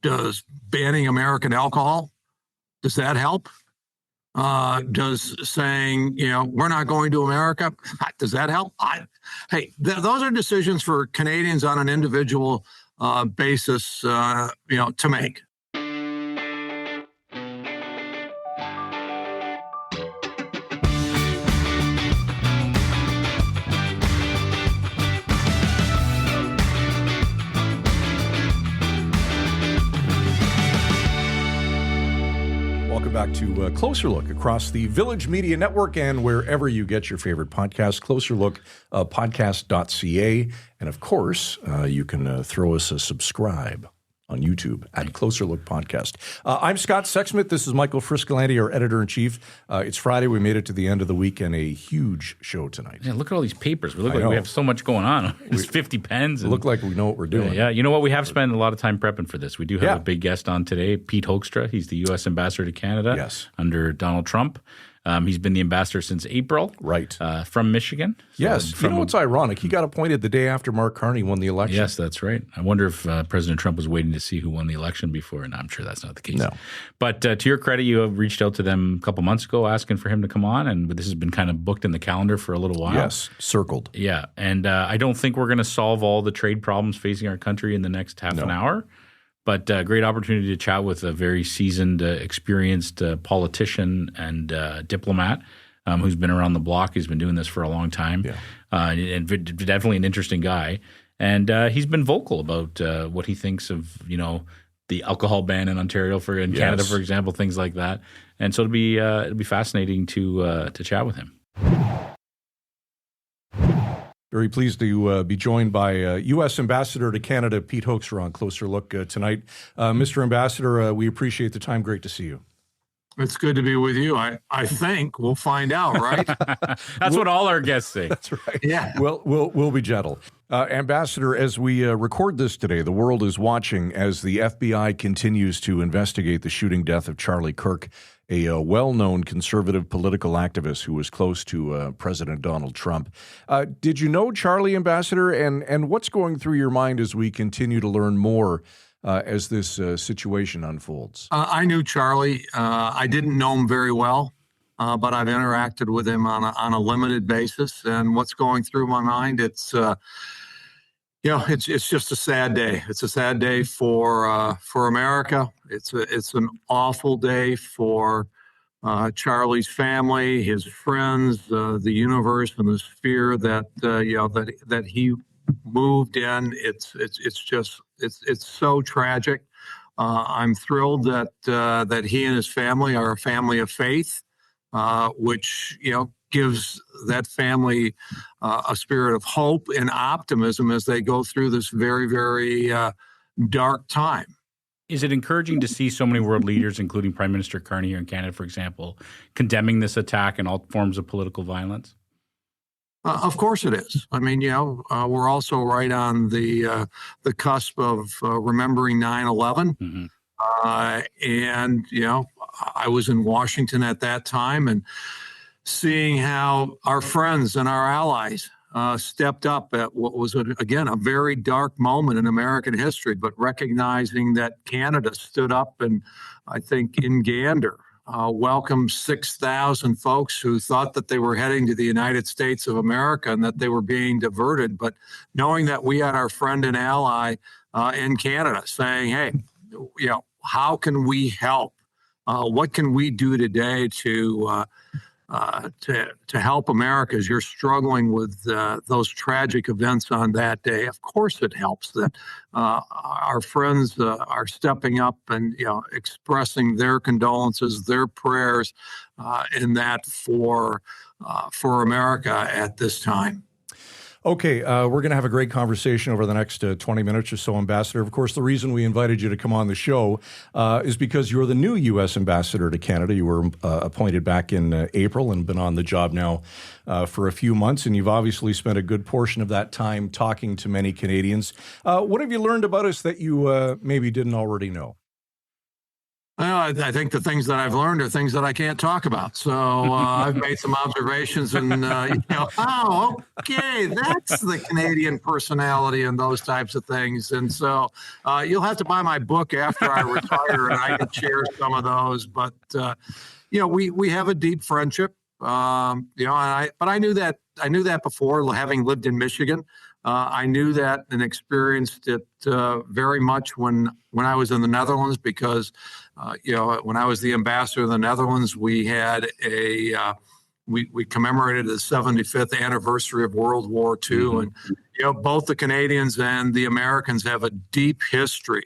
Does banning American alcohol, does that help? Does saying, we're not going to America, does that help? Those are decisions for Canadians on an individual basis, to make. Welcome back to Closer Look across the Village Media Network and wherever you get your favorite podcast. Closer Look, podcast.ca. And of course, you can throw us a subscribe on YouTube at Closer Look Podcast. I'm Scott Sexsmith. This is Michael Friscolanti, our editor-in-chief. It's Friday. We made it to the end of the week and a huge show tonight. Yeah, look at all these papers. We look like we have so much going on. There's 50 pens. We look like we know what we're doing. Yeah, you know what? We have spent a lot of time prepping for this. We do have a big guest on today, Pete Hoekstra. He's the U.S. ambassador to Canada under Donald Trump. He's been the ambassador since April. Right. From Michigan. Yes. You know what's ironic? He got appointed the day after Mark Carney won the election. Yes, that's right. I wonder if President Trump was waiting to see who won the election before, and I'm sure that's not the case. No. But to your credit, you have reached out to them a couple months ago asking for him to come on, and this has been kind of booked in the calendar for a little while. Yes, circled. Yeah, and I don't think we're going to solve all the trade problems facing our country in the next half an hour. But great opportunity to chat with a very seasoned, experienced politician and diplomat who's been around the block. He's been doing this for a long time, and definitely an interesting guy. And he's been vocal about what he thinks of, the alcohol ban in Ontario in Canada, for example, things like that. And so it'll be fascinating to chat with him. Very pleased to be joined by U.S. Ambassador to Canada, Pete Hoekstra, on Closer Look tonight. Mr. Ambassador, we appreciate the time. Great to see you. It's good to be with you. I think we'll find out, right? That's what all our guests say. That's right. Yeah. We'll be gentle. Ambassador, as we record this today, the world is watching as the FBI continues to investigate the shooting death of Charlie Kirk, a well-known conservative political activist who was close to President Donald Trump. Did you know Charlie, Ambassador? And what's going through your mind as we continue to learn more as this situation unfolds? I knew Charlie. I didn't know him very well, but I've interacted with him on a limited basis. And what's going through my mind, it's just a sad day. It's a sad day for America. It's an awful day for Charlie's family, his friends, the universe, and the sphere that he moved in. It's so tragic. I'm thrilled that he and his family are a family of faith, which gives that family a spirit of hope and optimism as they go through this very, very dark time. Is it encouraging to see so many world leaders, including Prime Minister Carney here in Canada, for example, condemning this attack and all forms of political violence? Of course it is. I mean, we're also right on the cusp of remembering 9/11. Mm-hmm. And I was in Washington at that time and seeing how our friends and our allies stepped up at what was, again, a very dark moment in American history, but recognizing that Canada stood up and I think in Gander welcomed 6,000 folks who thought that they were heading to the United States of America and that they were being diverted. But knowing that we had our friend and ally in Canada saying, hey, how can we help? What can we do today to help America as you're struggling with those tragic events on that day? Of course it helps that our friends are stepping up and expressing their condolences, their prayers in that for America at this time. Okay, we're going to have a great conversation over the next 20 minutes or so, Ambassador. Of course, the reason we invited you to come on the show is because you're the new U.S. Ambassador to Canada. You were appointed back in April and been on the job now for a few months, and you've obviously spent a good portion of that time talking to many Canadians. What have you learned about us that you maybe didn't already know? Well, I think the things that I've learned are things that I can't talk about. So I've made some observations, and oh, okay, that's the Canadian personality and those types of things. And so you'll have to buy my book after I retire, and I can share some of those. But we have a deep friendship. But I knew that before, having lived in Michigan. I knew that and experienced it very much when I was in the Netherlands, because when I was the ambassador in the Netherlands, we had we commemorated the 75th anniversary of World War II, mm-hmm. and both the Canadians and the Americans have a deep history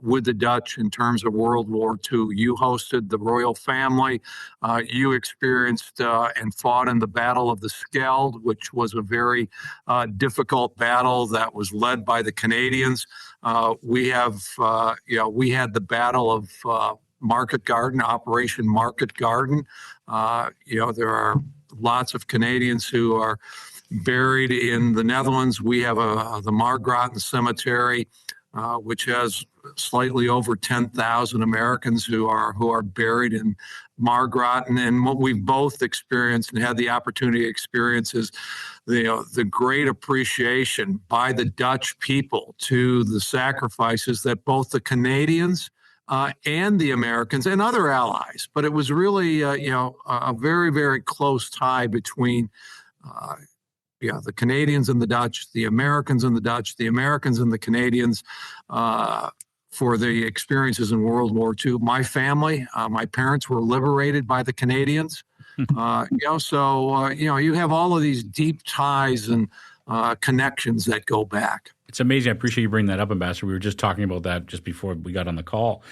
with the Dutch in terms of World War II. You hosted the royal family. You experienced and fought in the Battle of the Scheldt, which was a very difficult battle that was led by the Canadians. We had the Battle of Market Garden, Operation Market Garden. There are lots of Canadians who are buried in the Netherlands. We have the Margraten Cemetery, which has slightly over 10,000 Americans who are buried in Margraten. And what we've both experienced and had the opportunity to experience is the great appreciation by the Dutch people to the sacrifices that both the Canadians and the Americans and other allies, but it was really, a very, very close tie between, the Canadians and the Dutch, the Americans and the Dutch, the Americans and the Canadians for the experiences in World War II. My family, my parents were liberated by the Canadians. You have all of these deep ties and connections that go back. It's amazing. I appreciate you bringing that up, Ambassador. We were just talking about that just before we got on the call.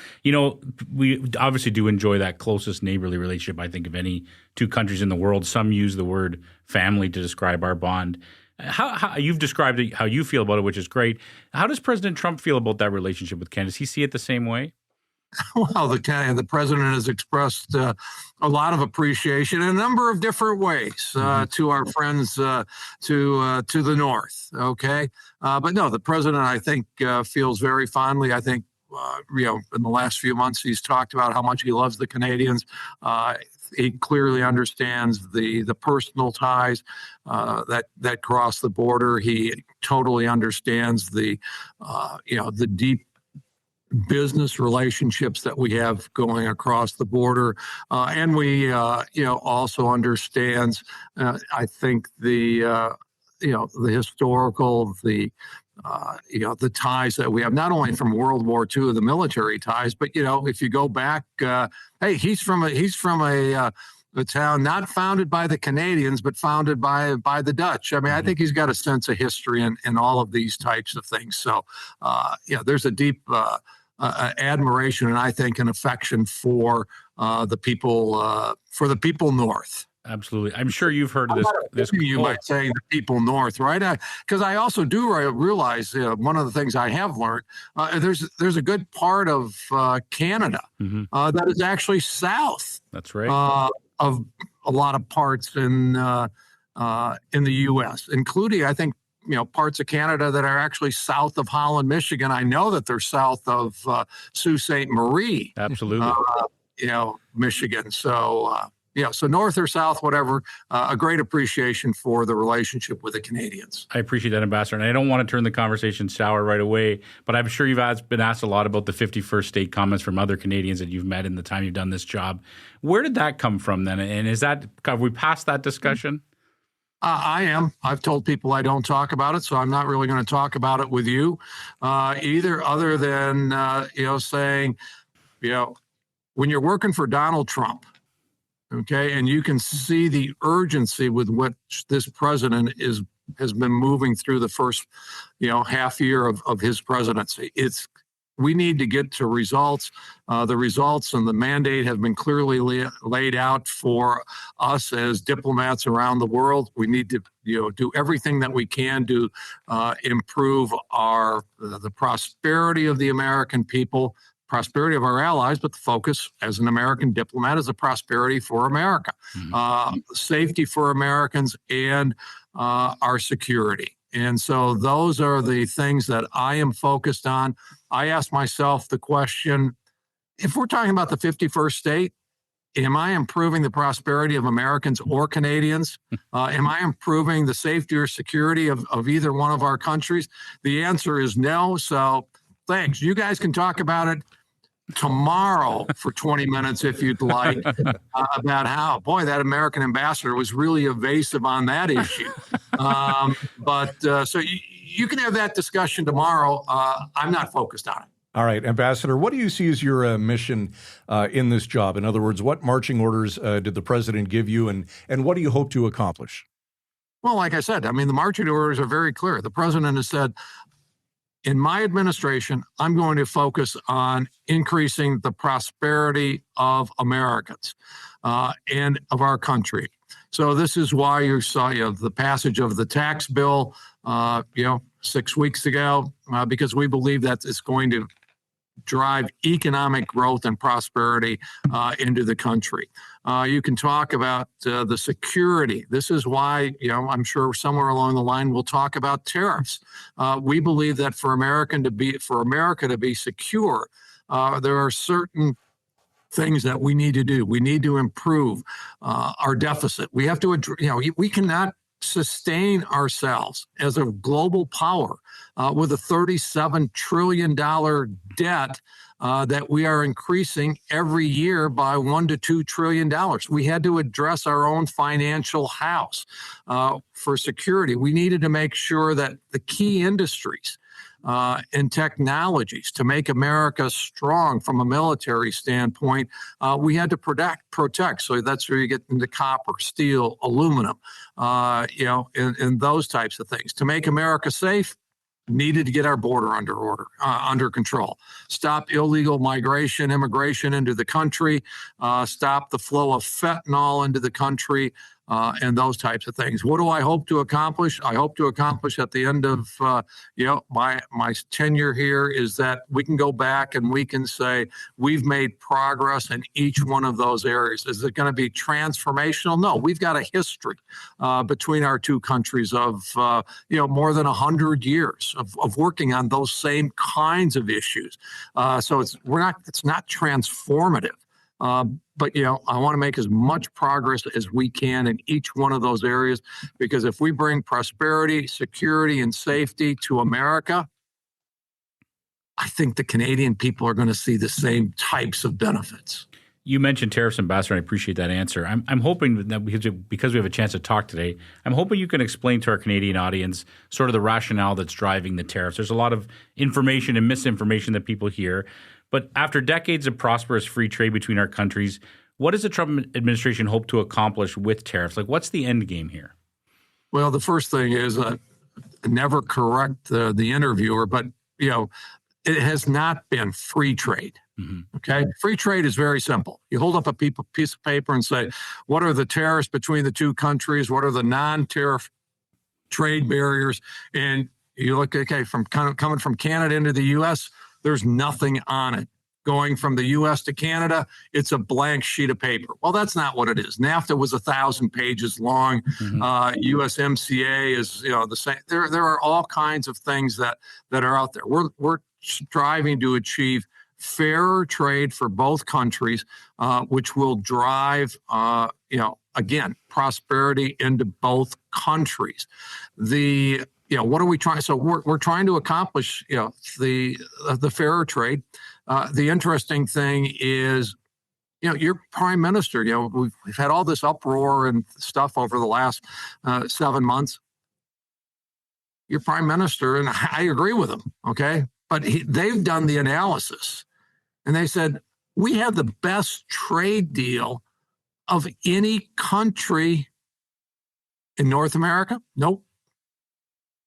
We obviously do enjoy that closest neighborly relationship, I think, of any two countries in the world. Some use the word family to describe our bond. How you've described it, how you feel about it, which is great. How does President Trump feel about that relationship with Canada? Does he see it the same way? Well, the president has expressed a lot of appreciation in a number of different ways to our friends to the north. Okay, but no, the president, I think, feels very fondly. I think in the last few months he's talked about how much he loves the Canadians. He clearly understands the personal ties that cross the border. He totally understands the deep business relationships that we have going across the border, and we also understands I think the historical the ties that we have, not only from World War II, the military ties, but if you go back, hey, he's from a town not founded by the Canadians, but founded by the Dutch. I mean, I think he's got a sense of history in all of these types of things. So, there's a deep admiration and I think an affection for the people north. Absolutely. I'm sure you've heard of this. You might say the people north, right? Because I also do realize one of the things I have learned, there's a good part of Canada that is actually south. That's right. Of a lot of parts in the U.S., including, I think, parts of Canada that are actually south of Holland, Michigan. I know that they're south of Sault Ste. Marie. Absolutely. Michigan. So, so north or south, whatever, a great appreciation for the relationship with the Canadians. I appreciate that, Ambassador. And I don't want to turn the conversation sour right away, but I'm sure you've been asked a lot about the 51st state comments from other Canadians that you've met in the time you've done this job. Where did that come from then? And have we passed that discussion? I am. I've told people I don't talk about it, so I'm not really going to talk about it with you either, other than, saying, when you're working for Donald Trump, okay, and you can see the urgency with which this president has been moving through the first, half year of his presidency. We need to get to results. The results and the mandate have been clearly laid out for us as diplomats around the world. We need to, do everything that we can to improve the prosperity of the American people, prosperity of our allies, but the focus as an American diplomat is the prosperity for America, safety for Americans, and our security. And so those are the things that I am focused on. I ask myself the question, if we're talking about the 51st state, am I improving the prosperity of Americans or Canadians? Am I improving the safety or security of either one of our countries? The answer is no. So thanks. You guys can talk about it tomorrow for 20 minutes if you'd like, about how, boy, that American ambassador was really evasive on that issue. So you can have that discussion tomorrow. I'm not focused on it. All right, Ambassador, what do you see as your mission in this job? In other words, what marching orders did the president give you, and what do you hope to accomplish? Well, like I said, I mean, the marching orders are very clear. The president has said, in my administration, I'm going to focus on increasing the prosperity of Americans and of our country. So this is why you saw the passage of the tax bill 6 weeks ago, because we believe that it's going to drive economic growth and prosperity into the country. You can talk about the security. This is why, I'm sure somewhere along the line we'll talk about tariffs. We believe that for America to be secure, there are certain things that we need to do. We need to improve our deficit. We have to, we cannot sustain ourselves as a global power with a $37 trillion debt that we are increasing every year by $1 to $2 trillion. We had to address our own financial house for security. We needed to make sure that the key industries and technologies to make America strong from a military standpoint, we had to protect. So that's where you get into copper, steel, aluminum, and those types of things. To make America safe, needed to get our border under control, stop illegal immigration into the country, stop the flow of fentanyl into the country, and those types of things. What do I hope to accomplish? I hope to accomplish at the end of my tenure here is that we can go back and we can say we've made progress in each one of those areas. Is it going to be transformational? No, we've got a history between our two countries of more than 100 years of working on those same kinds of issues. So it's not transformative. But I want to make as much progress as we can in each one of those areas, because if we bring prosperity, security, and safety to America, I think the Canadian people are going to see the same types of benefits. You mentioned tariffs, Ambassador, and I appreciate that answer. I'm hoping that because we have a chance to talk today, I'm hoping you can explain to our Canadian audience sort of the rationale that's driving the tariffs. There's a lot of information and misinformation that people hear. But after decades of prosperous free trade between our countries, what does the Trump administration hope to accomplish with tariffs? Like, what's the end game here? Well, the first thing is never correct the interviewer, but it has not been free trade. Mm-hmm. Okay, free trade is very simple. You hold up a piece of paper and say, what are the tariffs between the two countries? What are the non-tariff trade barriers? And you look, coming from Canada into the U.S., there's nothing on it. Going from the U.S. to Canada, it's a blank sheet of paper. Well, that's not what it is. NAFTA was 1,000 pages long. Mm-hmm. USMCA is the same. There are all kinds of things that are out there. We're striving to achieve fairer trade for both countries, which will drive again prosperity into both countries. What are we trying? So we're trying to accomplish, the fairer trade. The interesting thing is, your prime minister. We've had all this uproar and stuff over the last 7 months. Your prime minister, and I agree with him. Okay, but they've done the analysis, and they said we have the best trade deal of any country in North America. Nope.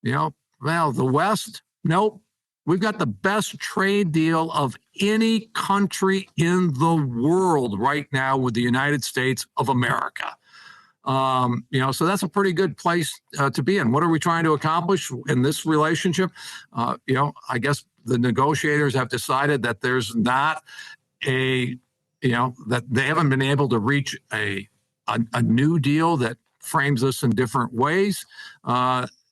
The West, nope. We've got the best trade deal of any country in the world right now with the United States of America. So that's a pretty good place to be in. What are we trying to accomplish in this relationship? I guess the negotiators have decided that there's not that they haven't been able to reach a new deal that frames us in different ways.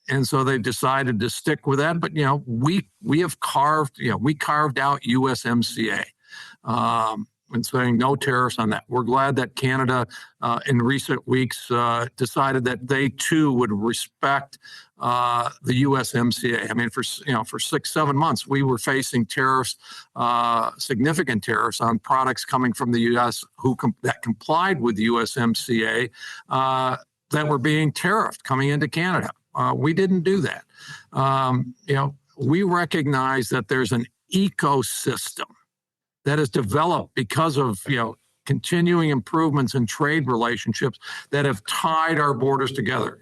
And so they've decided to stick with that. But, we have carved out USMCA. and saying no tariffs on that. We're glad that Canada in recent weeks decided that they too would respect the USMCA. I mean, for 6-7 months, we were facing tariffs, significant tariffs on products coming from the U.S. that complied with the USMCA that were being tariffed coming into Canada. We didn't do that. We recognize that there's an ecosystem that is developed because of continuing improvements in trade relationships that have tied our borders together.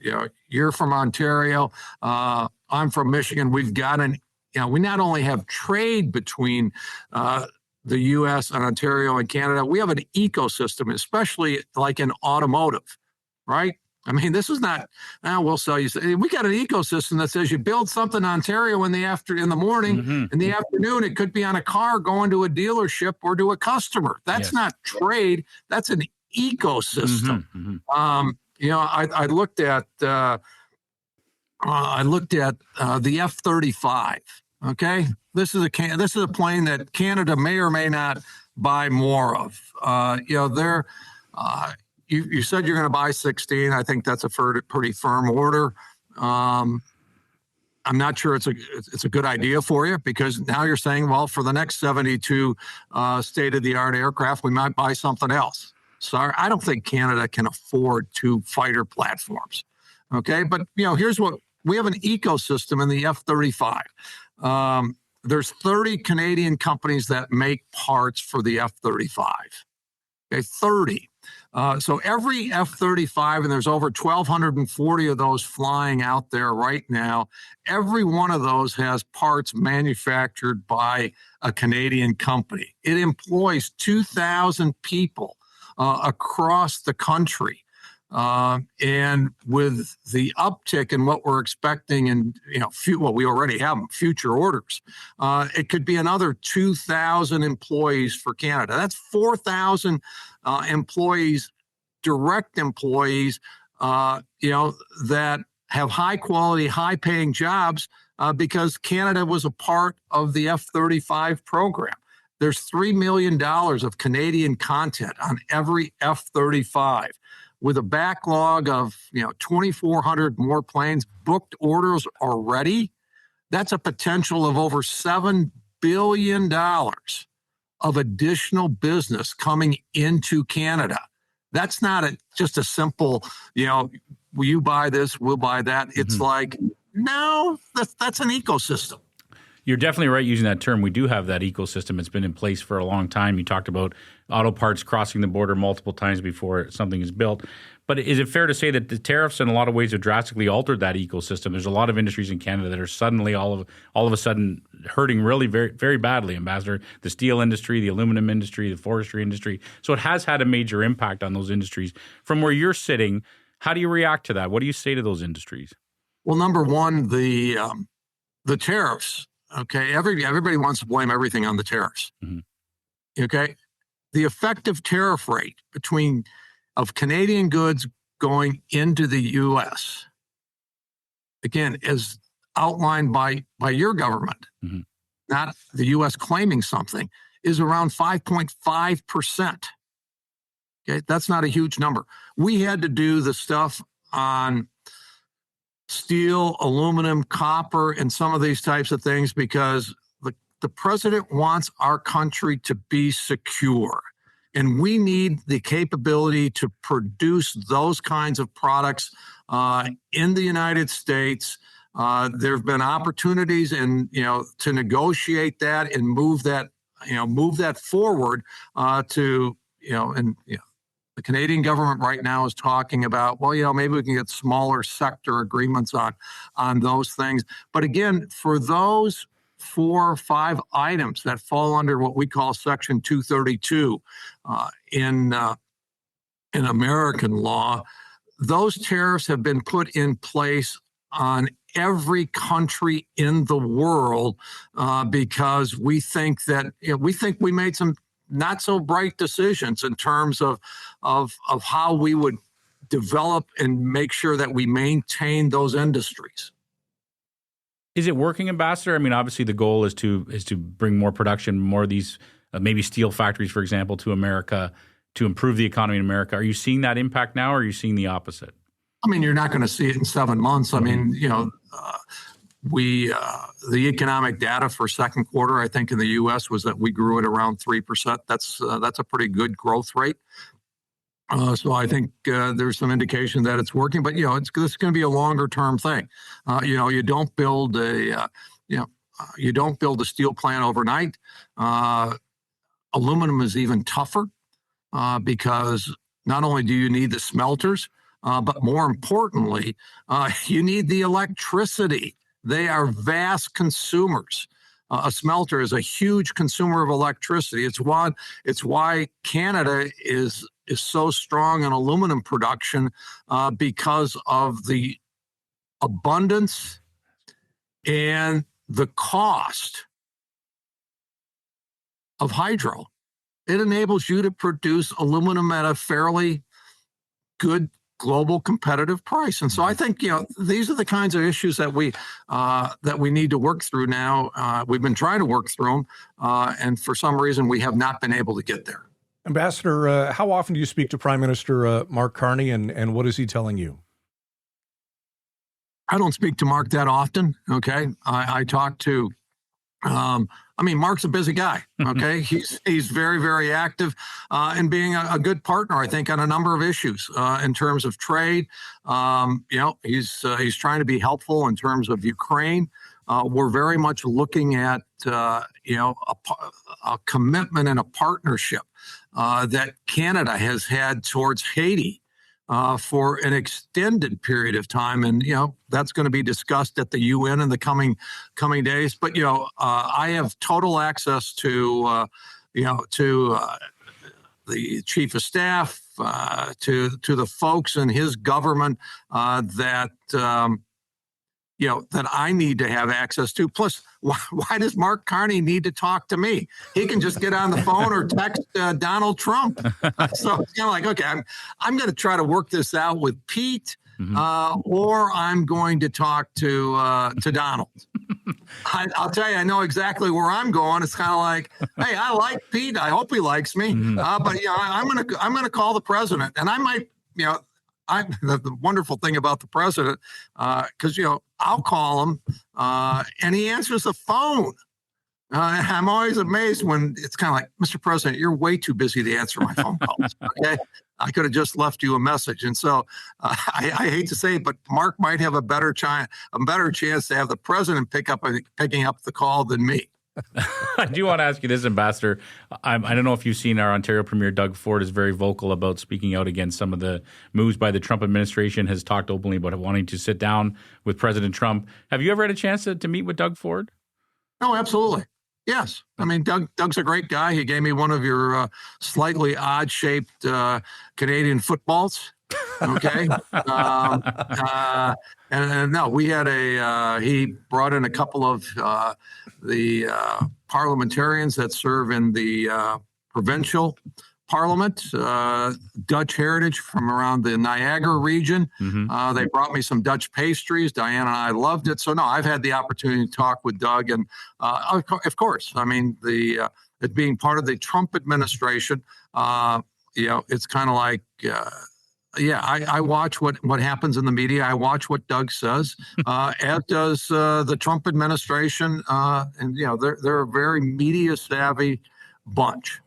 You're from Ontario, I'm from Michigan. We've got we not only have trade between the U.S. and Ontario and Canada, we have an ecosystem, especially like in automotive, right? I mean, this is not, we'll sell you. We got an ecosystem that says you build something in Ontario in the morning, in the afternoon, it could be on a car going to a dealership or to a customer. That's not trade. That's an ecosystem. I looked at the F-35. Okay, this is a plane that Canada may or may not buy more of. You said you're going to buy 16. I think that's a pretty firm order. I'm not sure it's a good idea for you, because now you're saying, well, for the next 72 state-of-the-art aircraft, we might buy something else. Sorry, I don't think Canada can afford 2 fighter platforms. Okay, but here's what we have: an ecosystem in the F-35. There's 30 Canadian companies that make parts for the F-35. Okay, 30. So every F-35, and there's over 1,240 of those flying out there right now, every one of those has parts manufactured by a Canadian company. It employs 2,000 people across the country. And with the uptick in what we're expecting, and we already have future orders, it could be another 2,000 employees for Canada. That's 4,000 employees, direct employees, that have high quality, high paying jobs because Canada was a part of the F-35 program. There's $3 million of Canadian content on every F-35. With a backlog of 2,400 more planes, booked orders already, that's a potential of over $7 billion of additional business coming into Canada. That's not just a simple, will you buy this, we'll buy that. It's like, no, that's an ecosystem. You're definitely right using that term. We do have that ecosystem. It's been in place for a long time. You talked about auto parts crossing the border multiple times before something is built. But is it fair to say that the tariffs in a lot of ways have drastically altered that ecosystem? There's a lot of industries in Canada that are suddenly all of a sudden hurting really very, very badly, Ambassador. The steel industry, the aluminum industry, the forestry industry. So it has had a major impact on those industries. From where you're sitting, how do you react to that? What do you say to those industries? Well, number one, the tariffs. Okay, everybody wants to blame everything on the tariffs. Okay, the effective tariff rate of Canadian goods going into the U.S., again, as outlined by your government, not the U.S. claiming something, is around 5.5%. Okay, that's not a huge number. We had to do the stuff on steel, aluminum, copper, and some of these types of things because the president wants our country to be secure. And we need the capability to produce those kinds of products in the United States. There have been opportunities to negotiate that and move that forward the Canadian government right now is talking about, maybe we can get smaller sector agreements on those things. But again, for those 4 or 5 items that fall under what we call Section 232 in American law, those tariffs have been put in place on every country in the world because we think we made some not so bright decisions in terms of how we would develop and make sure that we maintain those industries. Is it working, Ambassador? I mean, obviously the goal is to bring more production, more of these maybe steel factories, for example, to America to improve the economy in America. Are you seeing that impact now, or are you seeing the opposite? I mean, you're not going to see it in 7 months. I mean, the economic data for second quarter, I think in the U.S. was that we grew at around 3%. That's a pretty good growth rate. So I think there's some indication that it's working, but this is going to be a longer term thing. You don't build a steel plant overnight. Aluminum is even tougher because not only do you need the smelters, but more importantly, you need the electricity. They are vast consumers. A smelter is a huge consumer of electricity. It's why Canada is so strong in aluminum production because of the abundance and the cost of hydro. It enables you to produce aluminum at a fairly good global competitive price. And so I think, these are the kinds of issues that we need to work through now. We've been trying to work through them, and for some reason we have not been able to get there. Ambassador, how often do you speak to Prime Minister Mark Carney, and what is he telling you? I don't speak to Mark that often. Okay. I talk to, Mark's a busy guy. Okay. He's very, very active in being a good partner, I think, on a number of issues in terms of trade. He's trying to be helpful in terms of Ukraine. We're very much looking at, a commitment and a partnership that Canada has had towards Haiti for an extended period of time. And, that's going to be discussed at the UN in the coming days. But, I have total access to the chief of staff, to the folks in his government that I need to have access to. Plus, why does Mark Carney need to talk to me? He can just get on the phone or text Donald Trump. So it's kind of like, okay, I'm going to try to work this out with Pete, or I'm going to talk to Donald. I'll tell you, I know exactly where I'm going. It's kind of like, hey, I like Pete. I hope he likes me. But I'm going to call the president, and I might, the wonderful thing about the president, because I'll call him and he answers the phone. I'm always amazed when it's kind of like, Mr. President, you're way too busy to answer my phone calls. Okay, I could have just left you a message. And so I hate to say it, but Mark might have a better chance to have the president picking up the call than me. I do want to ask you this, Ambassador. I don't know if you've seen our Ontario Premier Doug Ford is very vocal about speaking out against some of the moves by the Trump administration, has talked openly about wanting to sit down with President Trump. Have you ever had a chance to meet with Doug Ford? No, absolutely. Yes. I mean, Doug's a great guy. He gave me one of your slightly odd-shaped Canadian footballs. Okay. And no, we had he brought in a couple of the parliamentarians that serve in the provincial parliament, Dutch heritage from around the Niagara region. They brought me some Dutch pastries. Diane and I loved it. So no, I've had the opportunity to talk with Doug, and of course, I mean, it being part of the Trump administration, it's kind of like, I watch what happens in the media. I watch what Doug says, as does the Trump administration. And they're a very media savvy bunch.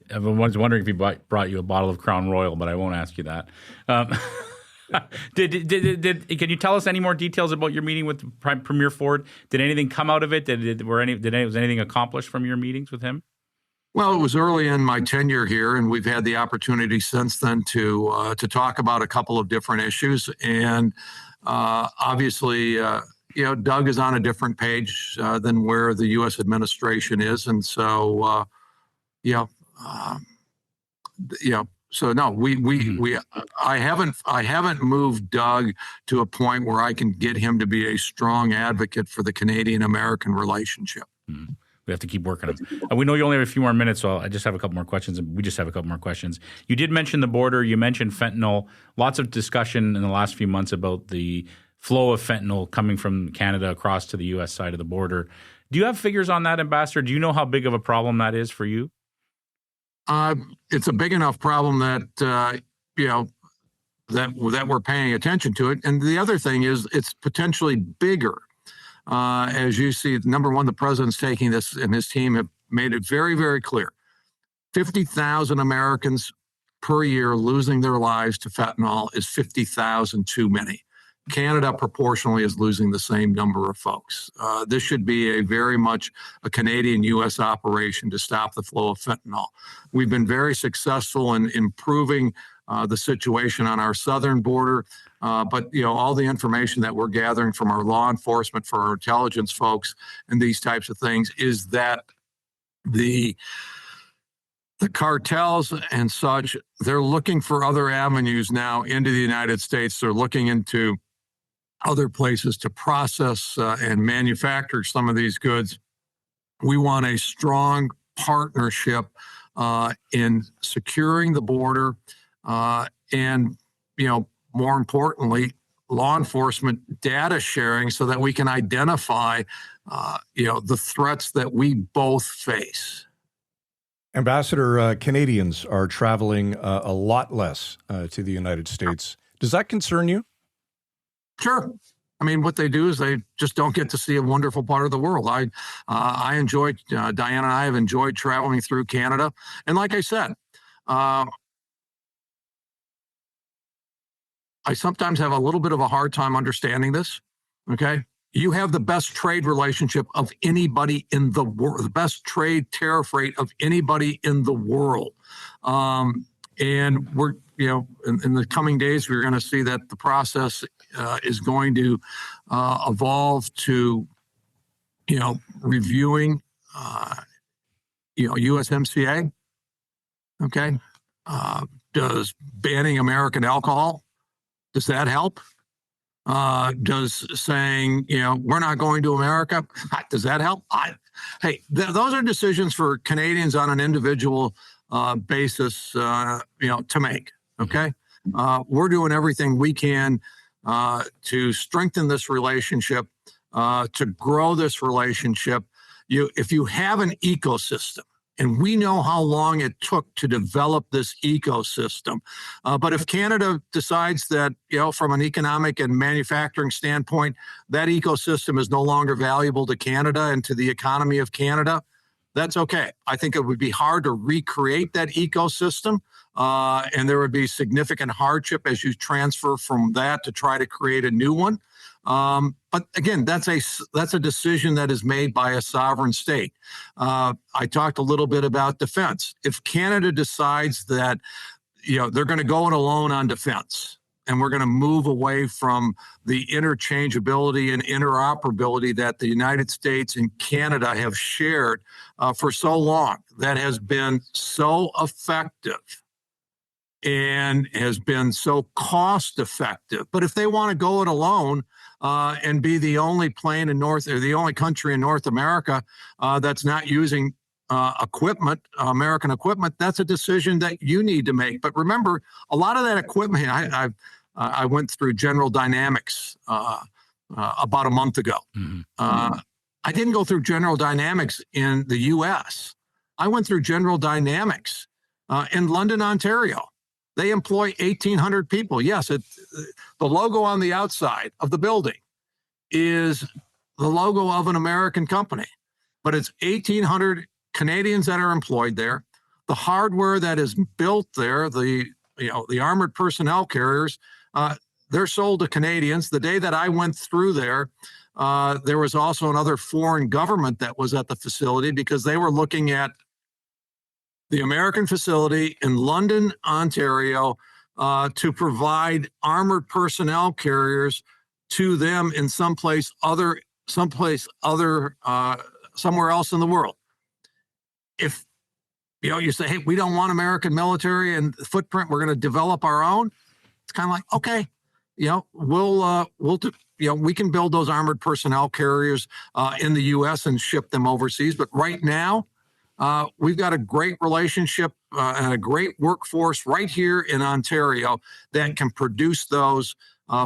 Everyone's wondering if he brought you a bottle of Crown Royal, but I won't ask you that. Can you tell us any more details about your meeting with Premier Ford? Did anything come out of it? Was anything accomplished from your meetings with him? Well, it was early in my tenure here, and we've had the opportunity since then to talk about a couple of different issues. And obviously, Doug is on a different page than where the U.S. administration is, and so So no, I haven't moved Doug to a point where I can get him to be a strong advocate for the Canadian-American relationship. We have to keep working on it. We know you only have a few more minutes, so I just have a couple more questions. We just have a couple more questions. You did mention the border. You mentioned fentanyl. Lots of discussion in the last few months about the flow of fentanyl coming from Canada across to the U.S. side of the border. Do you have figures on that, Ambassador? Do you know how big of a problem that is for you? It's a big enough problem that, that we're paying attention to it. And the other thing is it's potentially bigger. As you see, number one, the president's taking this, and his team have made it very, very clear. 50,000 Americans per year losing their lives to fentanyl is 50,000 too many. Canada proportionally is losing the same number of folks. This should be very much a Canadian-U.S. operation to stop the flow of fentanyl. We've been very successful in improving the situation on our southern border, but all the information that we're gathering from our law enforcement, for our intelligence folks, and these types of things is that the cartels and such, they're looking for other avenues now into the United States. They're looking into other places to process and manufacture some of these goods. We want a strong partnership in securing the border and, more importantly, law enforcement data sharing so that we can identify, the threats that we both face. Ambassador, Canadians are traveling a lot less to the United States. Does that concern you? Sure. I mean, what they do is they just don't get to see a wonderful part of the world. I enjoyed, Diana and I have enjoyed traveling through Canada. And like I said, I sometimes have a little bit of a hard time understanding this. Okay. You have the best trade relationship of anybody in the world, the best trade tariff rate of anybody in the world. And we're, in the coming days, we're going to see that the process is going to evolve to, reviewing, USMCA. Okay. Does banning American alcohol, does that help? Does saying, we're not going to America, does that help? Those are decisions for Canadians on an individual basis, to make. Okay. We're doing everything we can to strengthen this relationship, to grow this relationship. If you have an ecosystem, and we know how long it took to develop this ecosystem. But if Canada decides that, from an economic and manufacturing standpoint, that ecosystem is no longer valuable to Canada and to the economy of Canada, that's okay. I think it would be hard to recreate that ecosystem, and there would be significant hardship as you transfer from that to try to create a new one. But again, that's a decision that is made by a sovereign state. I talked a little bit about defense. If Canada decides that, they're going to go it alone on defense, and we're going to move away from the interchangeability and interoperability that the United States and Canada have shared for so long, that has been so effective and has been so cost effective. But if they want to go it alone and be the only plane in the only country in North America that's not using American equipment, that's a decision that you need to make. But remember, a lot of that equipment, I went through General Dynamics about a month ago. Mm-hmm. I didn't go through General Dynamics in the U.S. I went through General Dynamics in London, Ontario. They employ 1,800 people. Yes, the logo on the outside of the building is the logo of an American company, but it's 1,800 Canadians that are employed there. The hardware that is built there, the armored personnel carriers, they're sold to Canadians. The day that I went through there was also another foreign government that was at the facility, because they were looking at the American facility in London, Ontario, to provide armored personnel carriers to them in somewhere else in the world. If you say, hey, we don't want American military and footprint, we're going to develop our own. It's kind of like, okay, we can build those armored personnel carriers in the U.S. and ship them overseas. But right now, we've got a great relationship and a great workforce right here in Ontario that can produce those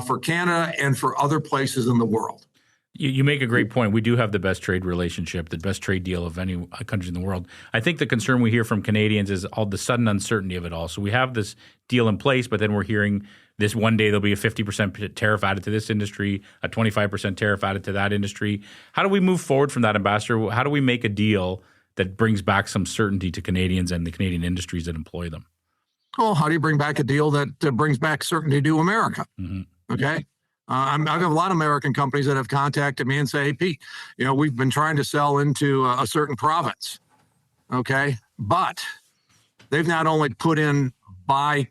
for Canada and for other places in the world. You make a great point. We do have the best trade relationship, the best trade deal of any country in the world. I think the concern we hear from Canadians is all the sudden uncertainty of it all. So we have this deal in place, but then we're hearing this one day there'll be a 50% tariff added to this industry, a 25% tariff added to that industry. How do we move forward from that, Ambassador? How do we make a deal that brings back some certainty to Canadians and the Canadian industries that employ them? Well, how do you bring back a deal that brings back certainty to America? Mm-hmm. Okay. I've got a lot of American companies that have contacted me and say, hey, Pete, we've been trying to sell into a certain province. Okay. But they've not only put in buy,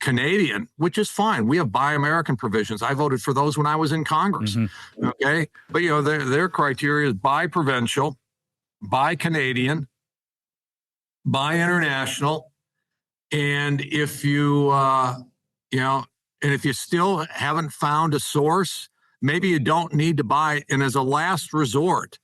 Canadian, which is fine. We have buy American provisions. I voted for those when I was in Congress. Mm-hmm. Okay. But, their criteria is buy provincial, buy Canadian, buy international. And if you, and if you still haven't found a source, maybe you don't need to buy. And as a last resort,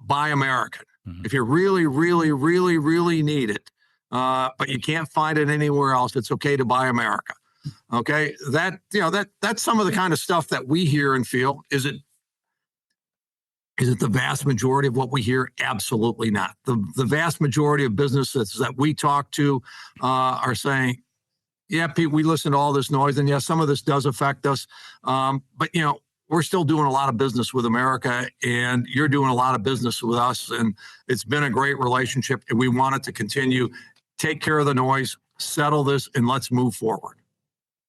buy American. Mm-hmm. If you really, really, really, really need it, but you can't find it anywhere else, it's okay to buy America. Okay, that's some of the kind of stuff that we hear and feel. Is it the vast majority of what we hear? Absolutely not. The vast majority of businesses that we talk to are saying, yeah, Pete, we listen to all this noise, and yes, some of this does affect us. But we're still doing a lot of business with America, and you're doing a lot of business with us, and it's been a great relationship, and we want it to continue. Take care of the noise, settle this, and let's move forward.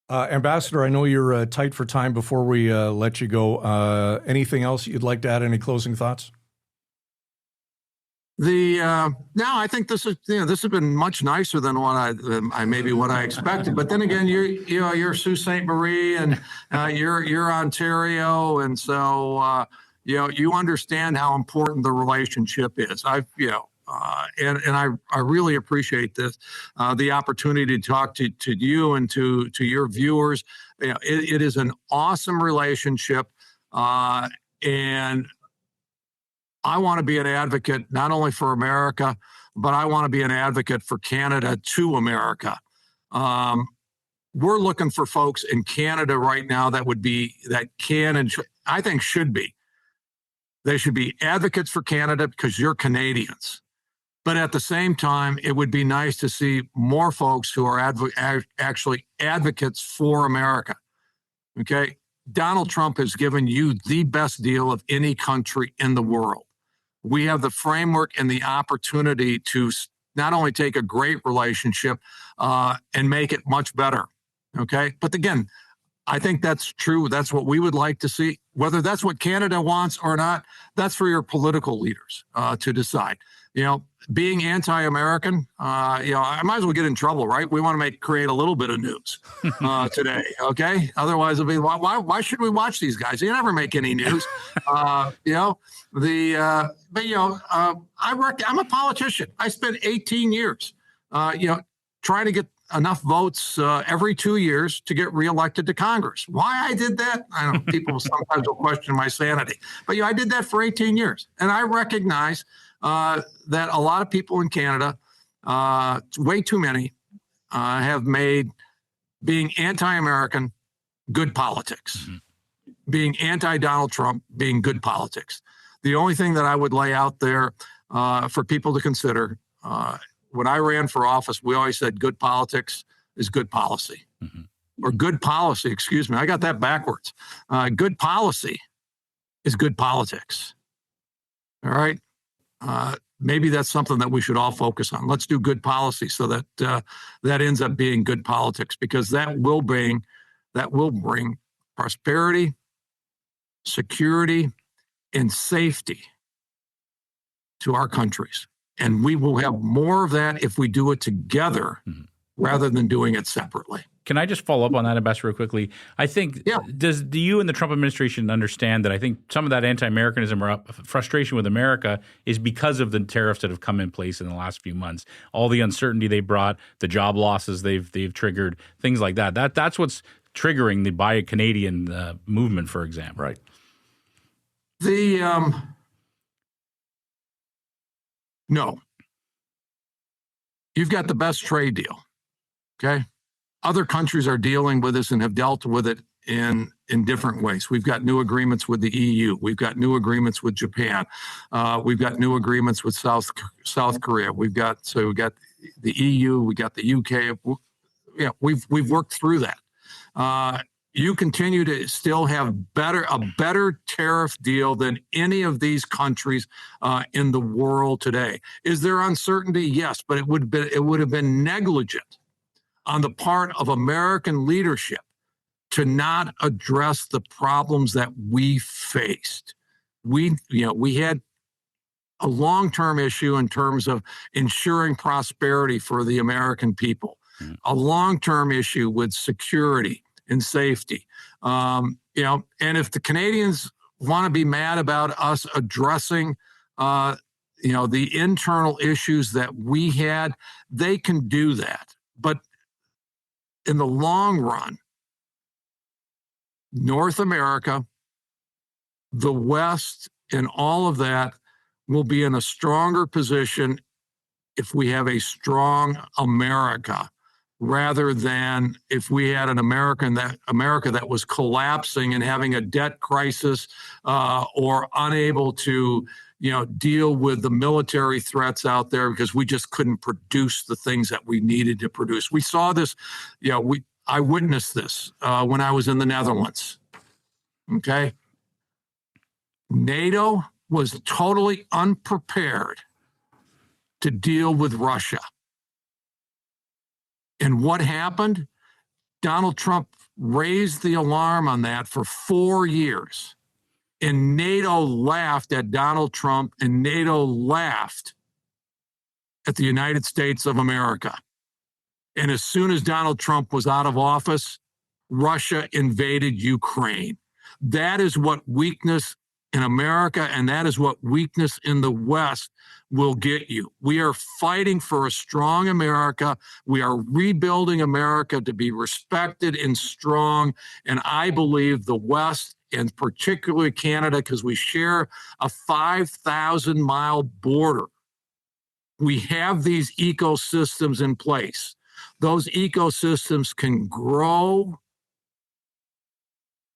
Ambassador, I know you're tight for time before we let you go. Anything else you'd like to add? Any closing thoughts? I think this has been much nicer than what I expected. But then again, you're Sault Ste. Marie and you're Ontario, and so you understand how important the relationship is. And I really appreciate this, the opportunity to talk to you and to your viewers. It is an awesome relationship, and I want to be an advocate not only for America, but I want to be an advocate for Canada to America. We're looking for folks in Canada right now that can and I think should be. They should be advocates for Canada because you're Canadians. But at the same time, it would be nice to see more folks who are actually advocates for America. Okay? Donald Trump has given you the best deal of any country in the world. We have the framework and the opportunity to not only take a great relationship and make it much better. Okay? But again, I think that's true. That's what we would like to see. Whether that's what Canada wants or not, that's for your political leaders to decide. Being anti-American, I might as well get in trouble, right? We want to create a little bit of news today, okay? Otherwise, it'll be why should we watch these guys? They never make any news, I'm a politician. I spent 18 years, trying to get enough votes every 2 years to get reelected to Congress. Why I did that? I don't know. People sometimes will question my sanity, but I did that for 18 years, and I recognize that a lot of people in Canada, way too many, have made being anti-American good politics, mm-hmm. being anti-Donald Trump being good politics. The only thing that I would lay out there for people to consider, when I ran for office, we always said good politics is good policy. Mm-hmm. Or good policy, excuse me. I got that backwards. Good policy is good politics. All right? Maybe that's something that we should all focus on. Let's do good policy so that that ends up being good politics, because that will bring prosperity, security, and safety to our countries. And we will have more of that if we do it together mm-hmm. rather than doing it separately. Can I just follow up on that, Ambassador, real quickly? I think, do you and the Trump administration understand that I think some of that anti-Americanism or frustration with America is because of the tariffs that have come in place in the last few months, all the uncertainty they brought, the job losses they've triggered, things like that. That's what's triggering the Buy a Canadian movement, for example. Right. No. You've got the best trade deal, okay? Other countries are dealing with this and have dealt with it in in different ways. We've got new agreements with the EU. We've got new agreements with Japan. We've got new agreements with South Korea. We've got the EU. We got the UK. We've worked through that. You continue to still have a better tariff deal than any of these countries in the world today. Is there uncertainty? Yes, but it would have been negligent on the part of American leadership to not address the problems that we faced. We had a long-term issue in terms of ensuring prosperity for the American people, a long-term issue with security and safety. And if the Canadians want to be mad about us addressing, the internal issues that we had, they can do that. But in the long run, North America, the West, and all of that will be in a stronger position if we have a strong America, rather than if we had an America that was collapsing and having a debt crisis or unable to deal with the military threats out there because we just couldn't produce the things that we needed to produce. We saw this, I witnessed this when I was in the Netherlands. Okay. NATO was totally unprepared to deal with Russia. And what happened? Donald Trump raised the alarm on that for 4 years. And NATO laughed at Donald Trump, and NATO laughed at the United States of America. And as soon as Donald Trump was out of office, Russia invaded Ukraine. That is what weakness in America, and that is what weakness in the West will get you. We are fighting for a strong America. We are rebuilding America to be respected and strong. And I believe the West, and particularly Canada, because we share a 5,000-mile border, we have these ecosystems in place. Those ecosystems can grow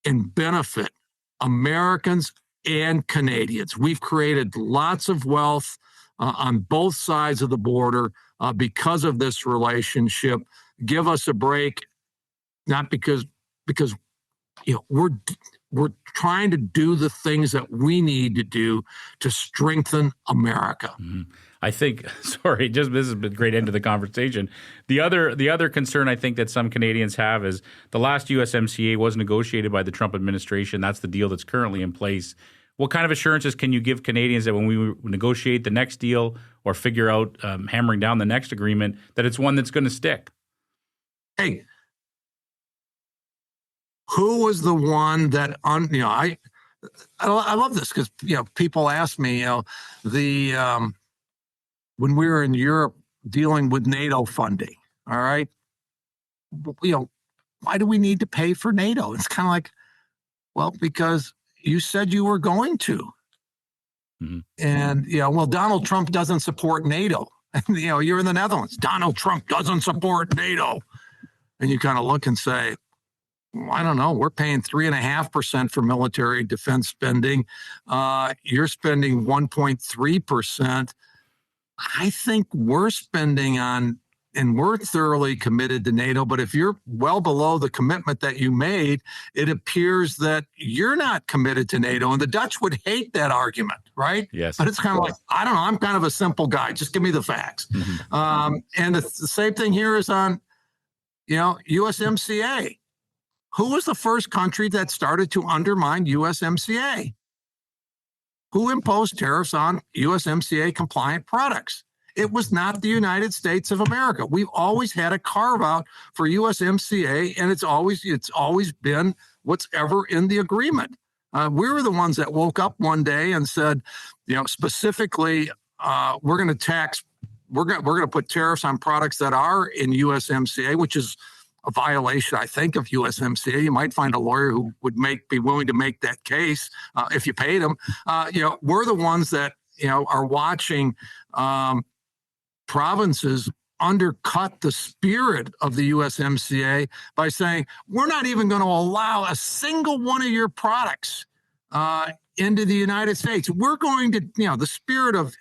and benefit Americans and Canadians. We've created lots of wealth on both sides of the border because of this relationship. Give us a break, not because we're trying to do the things that we need to do to strengthen America. Mm-hmm. I think, this has been a great end to the conversation. The other concern I think that some Canadians have is the last USMCA was negotiated by the Trump administration. That's the deal that's currently in place. What kind of assurances can you give Canadians that when we negotiate the next deal or figure out hammering down the next agreement, that it's one that's going to stick? Hey, who was the one that I love this because people ask me when we were in Europe dealing with NATO funding, all right, why do we need to pay for NATO? It's kind of like, well, because you said you were going to. Mm-hmm. And, Donald Trump doesn't support NATO. You're in the Netherlands. Donald Trump doesn't support NATO. And you kind of look and say, well, I don't know. We're paying 3.5% for military defense spending. You're spending 1.3%. I think we're spending on, and we're thoroughly committed to NATO, but if you're well below the commitment that you made, it appears that you're not committed to NATO. And the Dutch would hate that argument, right? Yes. But it's kind of like, I don't know, I'm kind of a simple guy. Just give me the facts. Mm-hmm. And the same thing here is on, USMCA. Who was the first country that started to undermine USMCA? Who imposed tariffs on USMCA compliant products? It was not the United States of America. We've always had a carve out for USMCA, and it's always been what's ever in the agreement. We were the ones that woke up one day and said, specifically, we're going to put tariffs on products that are in USMCA, which is a violation, I think, of USMCA. You might find a lawyer who would be willing to make that case if you paid him. We're the ones that are watching provinces undercut the spirit of the USMCA by saying, we're not even going to allow a single one of your products into the United States. We're going to, the spirit of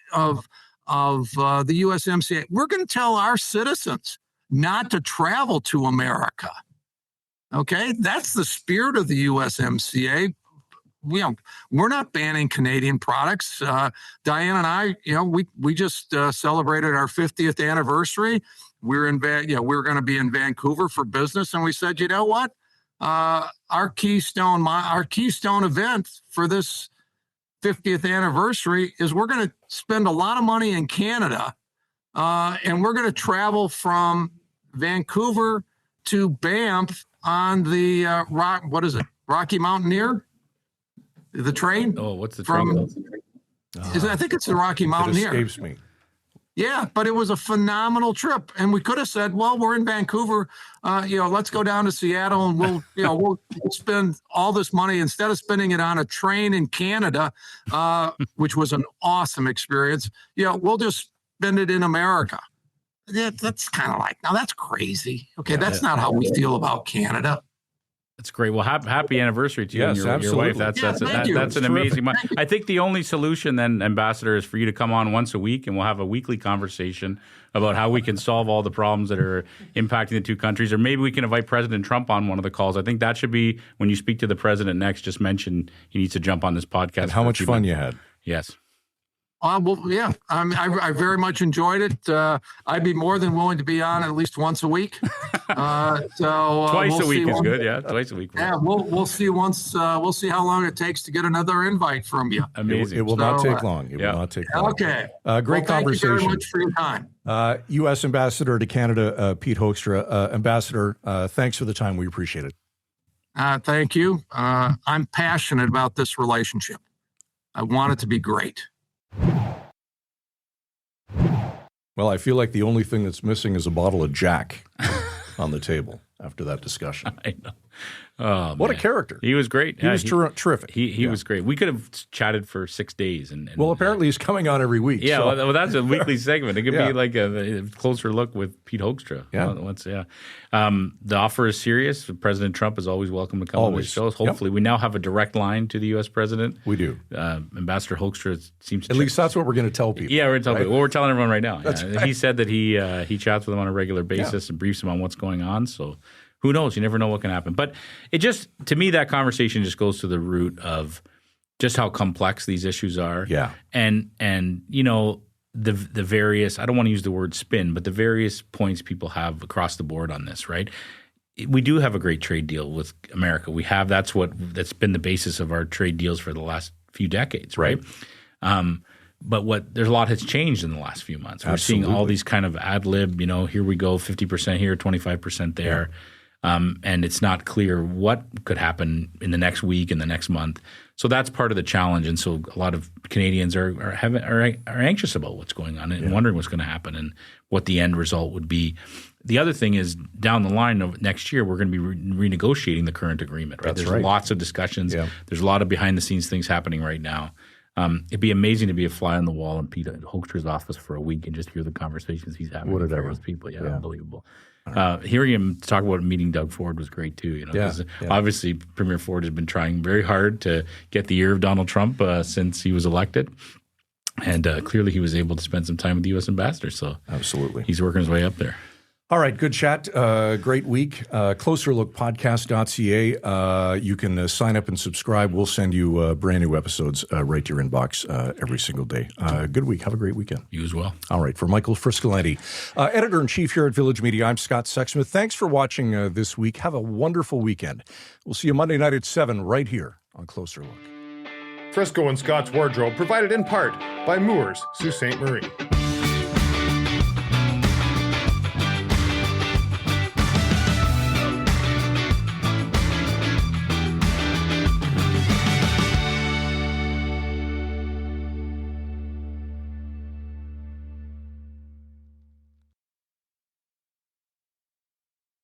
the USMCA, we're going to tell our citizens not to travel to America. Okay, that's the spirit of the USMCA. We're not banning Canadian products. Diane and I, we just celebrated our 50th anniversary. We're going to be in Vancouver for business, and we said, you know what? Our keystone event for this 50th anniversary is we're going to spend a lot of money in Canada, and we're going to travel from Vancouver to Banff on the Rocky Mountaineer. The train? Oh, what's the train called? I think it's the Rocky Mountaineer. It escapes me. Yeah, but it was a phenomenal trip, and we could have said, "Well, we're in Vancouver. Let's go down to Seattle, and we'll spend all this money instead of spending it on a train in Canada, which was an awesome experience. We'll just spend it in America." Yeah, that's kind of like, now that's crazy. Okay, that's not how we feel about Canada. That's great. Well, happy anniversary to you and your wife. That's an amazing. I think the only solution then, Ambassador, is for you to come on once a week, and we'll have a weekly conversation about how we can solve all the problems that are impacting the two countries. Or maybe we can invite President Trump on one of the calls. I think that should be, when you speak to the president next, just mention he needs to jump on this podcast. And how much fun you had. Yes. Well, yeah, I very much enjoyed it. I'd be more than willing to be on at least once a week. Twice a week is good. Yeah, twice a week. Yeah, we'll see we'll see how long it takes to get another invite from you. Amazing. It will not take long. It will not take long. Okay. Great conversation. Thank you very much for your time. U.S. Ambassador to Canada, Pete Hoekstra. Ambassador, thanks for the time. We appreciate it. Thank you. I'm passionate about this relationship. I want it to be great. Well, I feel like the only thing that's missing is a bottle of Jack on the table after that discussion. I know. Oh, what a character. He was great. He was terrific. He was great. We could have chatted for 6 days. And well, apparently he's coming on every week. Yeah, well, that's a weekly segment. It could be like a closer look with Pete Hoekstra. The offer is serious. President Trump is always welcome to come on the shows. Hopefully, we now have a direct line to the U.S. president. We do. Ambassador Hoekstra seems to. At least that's what we're going to tell people. Yeah, we're going to tell people. Well, we're telling everyone right now. Right. He said that he chats with them on a regular basis and briefs them on what's going on. So who knows? You never know what can happen. But it just, to me, that conversation just goes to the root of just how complex these issues are. Yeah. And the various, I don't want to use the word spin, but the various points people have across the board on this, right? We do have a great trade deal with America. That's been the basis of our trade deals for the last few decades, right? But there's a lot has changed in the last few months. We're seeing all these kind of ad lib, here we go, 50% here, 25% there. And it's not clear what could happen in the next week and the next month. So that's part of the challenge. And so a lot of Canadians are anxious about what's going on and wondering what's going to happen and what the end result would be. The other thing is down the line of next year, we're going to be renegotiating the current agreement. Right? There's lots of discussions. Yeah. There's a lot of behind the scenes things happening right now. It'd be amazing to be a fly on the wall in Pete Hoekstra's office for a week and just hear the conversations he's having with those people. Yeah, unbelievable. Hearing him talk about meeting Doug Ford was great too. Obviously Premier Ford has been trying very hard to get the ear of Donald Trump since he was elected, and clearly he was able to spend some time with the U.S. ambassador. So absolutely, he's working his way up there. All right, good chat. Great week. Closerlookpodcast.ca. You can sign up and subscribe. We'll send you brand new episodes right to your inbox every single day. Good week. Have a great weekend. You as well. All right. For Michael Friscolanti, editor-in-chief here at Village Media, I'm Scott Sexsmith. Thanks for watching this week. Have a wonderful weekend. We'll see you Monday night at 7 right here on Closer Look. Frisco and Scott's Wardrobe provided in part by Moores, Sault Ste. Marie.